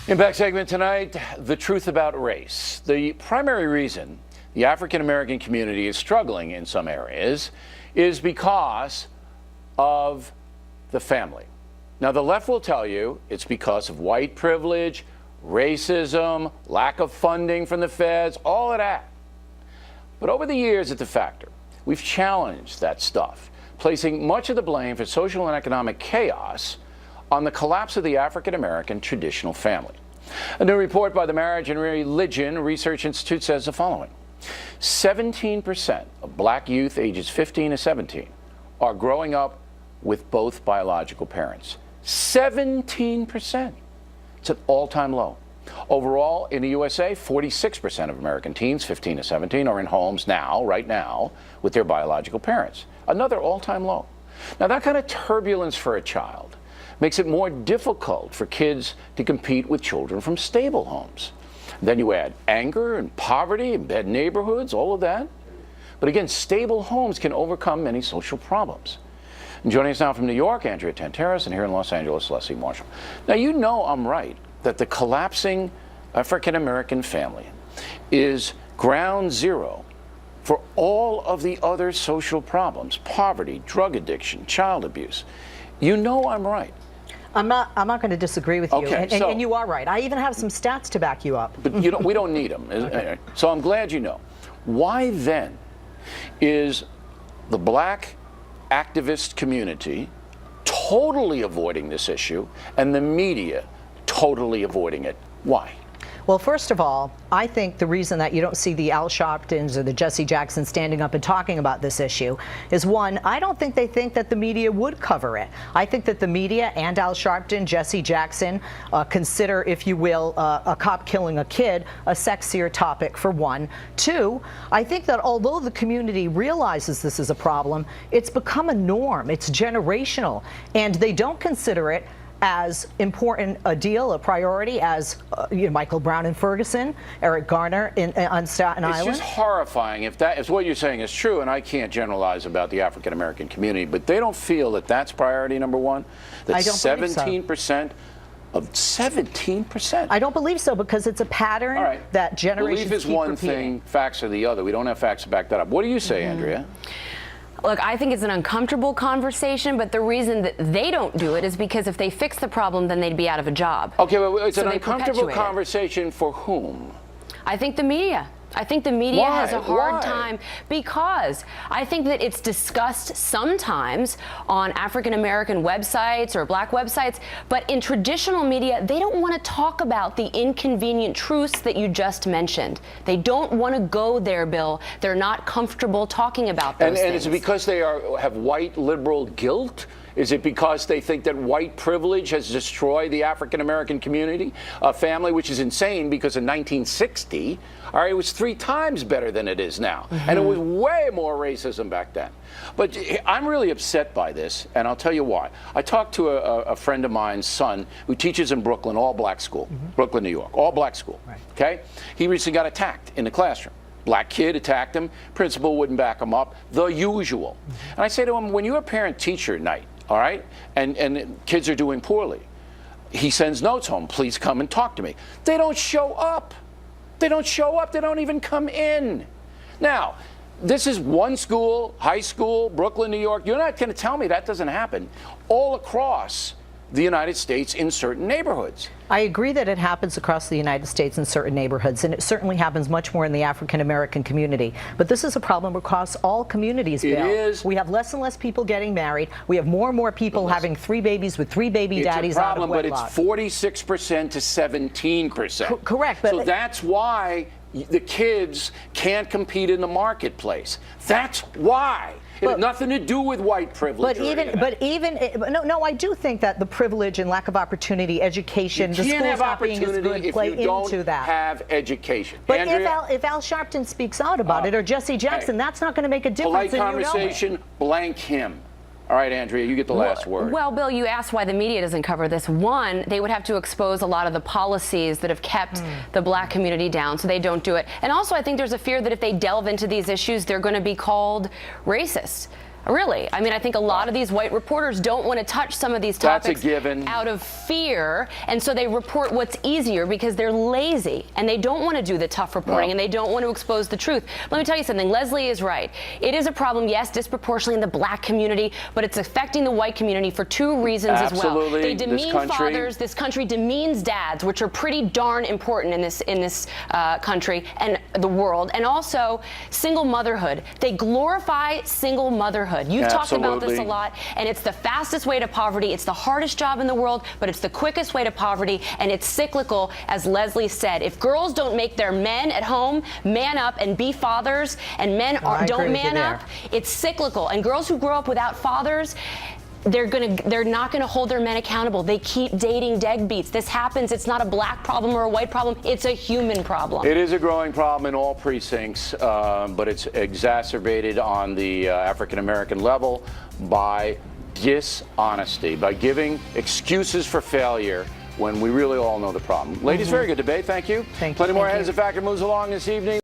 Impact segment tonight, the truth about race. The primary reason the African American community is struggling in some areas is because of the family. Now, the left will tell you it's because of white privilege, racism, lack of funding from the feds, all of that. But over the years at The Factor, we've challenged that stuff, placing much of the blame for social and economic chaos on the collapse of the African American traditional family. A new report by the Marriage and Religion Research Institute says the following: 17% of black youth ages 15 to 17 are growing up with both biological parents. 17%. It's an all-time low. Overall, in the USA, 46% of American teens 15 to 17 are in homes now, right now, with their biological parents. Another all-time low. Now, that kind of turbulence for a child makes it more difficult for kids to compete with children from stable homes. Then you add anger and poverty and bad neighborhoods, all of that. But again, stable homes can overcome many social problems. And joining us now from New York, Andrea Tantaris, and here in Los Angeles, Leslie Marshall. Now, you know I'm right that the collapsing African American family is ground zero for all of the other social problems: poverty, drug addiction, child abuse. You know I'm right. I'm not going to disagree with you, Okay, and you are right. I even have some stats to back you up. But we don't need them. Okay. So I'm glad you know. Why then is the black activist community totally avoiding this issue and the media totally avoiding it? Why? Well, first of all, I think the reason that you don't see the Al Sharptons or the Jesse Jacksons standing up and talking about this issue is, one, I don't think they think that the media would cover it. I think that the media and Al Sharpton, Jesse Jackson, consider, if you will, a cop killing a kid a sexier topic, for one. Two, I think that although the community realizes this is a problem, it's become a norm. It's generational, and they don't consider it as important a deal, a priority as Michael Brown in Ferguson, Eric Garner on Staten Island. It's just horrifying if what you're saying is true, and I can't generalize about the African American community, but they don't feel that that's priority number one. That I don't 17% of 17%. I don't believe so, because it's a pattern that generations Belief is keep one repeating. thing, facts are the other. We don't have facts to back that up. What do you say, Andrea? Look, I think it's an uncomfortable conversation, but the reason that they don't do it is because if they fix the problem, then they'd be out of a job. Okay, well, it's So an they uncomfortable perpetuate it. conversation for whom? I think the media. I think the media Why? has a hard Why? time because I think that it's discussed sometimes on African American websites or black websites, but in traditional media, they don't want to talk about the inconvenient truths that you just mentioned. They don't want to go there, Bill. They're not comfortable talking about those things. And is it because they have white liberal guilt? Is it because they think that white privilege has destroyed the African American community, a family, which is insane because in 1960, it was 3 times better than it is now. And it was way more racism back then. But I'm really upset by this, and I'll tell you why. I talked to a friend of mine's son who teaches in Brooklyn, all black school, Brooklyn, New York, all black school. Right. Okay? He recently got attacked in the classroom. Black kid attacked him. Principal wouldn't back him up. The usual. And I say to him, when you're a parent-teacher night, all right, and kids are doing poorly, he sends notes home. Please come and talk to me. They don't show up. They don't show up. They don't even come in. Now, this is one school, high school, Brooklyn, New York. You're not going to tell me that doesn't happen all across the United States in certain neighborhoods. I agree that it happens across the United States in certain neighborhoods, and it certainly happens much more in the African American community. But this is a problem across all communities, Bill. It is. We have less and less people getting married. We have more and more people having 3 babies with 3 baby daddies out of wedlock. It's a problem, but it's 46% to 17%. Correct. But so that's why the kids can't compete in the marketplace. That's why. It had nothing to do with white privilege. No, I do think that the privilege and lack of opportunity, education, the schools not being as good play into that. Have education. But Andrea, if Al Sharpton speaks out about it, or Jesse Jackson, that's not going to make a difference. Polite conversation, blank him. All right, Andrea, you get the last word. Well, Bill, you asked why the media doesn't cover this. One, they would have to expose a lot of the policies that have kept the black community down, so they don't do it. And also, I think there's a fear that if they delve into these issues, they're going to be called racist. Really. I mean, I think a lot of these white reporters don't want to touch some of these That's topics a given. out of fear, and so they report what's easier because they're lazy and they don't want to do the tough reporting and they don't want to expose the truth. Let me tell you something. Leslie is right. It is a problem, yes, disproportionately in the black community, but it's affecting the white community for two reasons as well. Absolutely. They demean This country- fathers. This country demeans dads, which are pretty darn important in this country and the world, and also single motherhood. They glorify single motherhood. You've talked about this a lot, and it's the fastest way to poverty. It's the hardest job in the world, but it's the quickest way to poverty, and it's cyclical, as Leslie said. If girls don't make their men at home man up and be fathers, and men don't man up, it's cyclical. And girls who grow up without fathers, they're not gonna hold their men accountable. They keep dating deadbeats. This happens. It's not a black problem or a white problem. It's a human problem. It is a growing problem in all precincts, but it's exacerbated on the African American level by dishonesty, by giving excuses for failure when we really all know the problem. Ladies, very good debate. Thank you. Thank you. Plenty more Thank ahead as the factor moves along this evening.